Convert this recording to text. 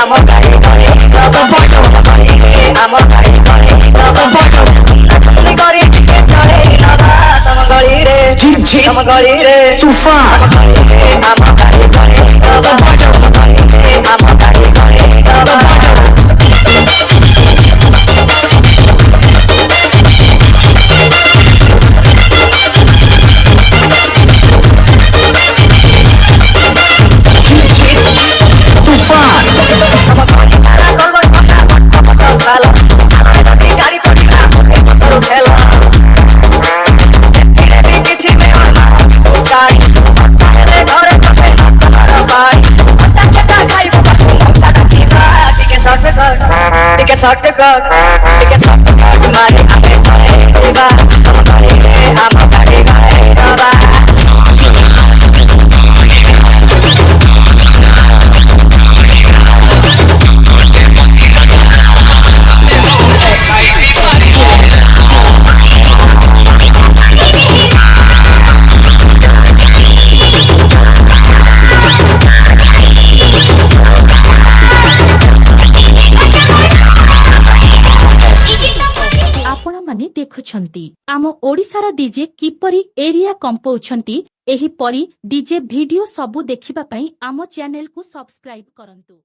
ଆମ ଗାଡ଼ି ଗଳି ଆମ ଗାଡ଼ି ଗଳି କରି ଟିକେ ଚଢ଼େଇ ନବା ତମ ଗଳିରେ ତମ ଗଳିରେ Tufan. ଆମ ଗାଡ଼ି ଗଳି ଆମ ଗାଡ଼ି ଗଳି Tufan. ଗାଡ଼ି ପଡ଼ିଲା ଉଠେଲା କିଛି ଗାଡ଼ି ଘରେ ବସେ ପାଣି ଚାଚା ଖାଇବ ଟିକେ ସର୍ଟକଟ୍ ଟିକେ ସର୍ଟକଟ୍ ଟିକେ ସର୍ଟକଟ୍ ମାରି ଆମେ ପଳେଇବା ଆମ ଗାଡ଼ିରେ ଆମ ଗାଡ଼ି ଗଳେଇବା आपणे देखुछंती आम ओडिशार डीजे किपरि एरिया कंपोउछंती एही परी डीजे वीडियो सबु देखिबा पई आम चैनल को सब्सक्राइब करंतु।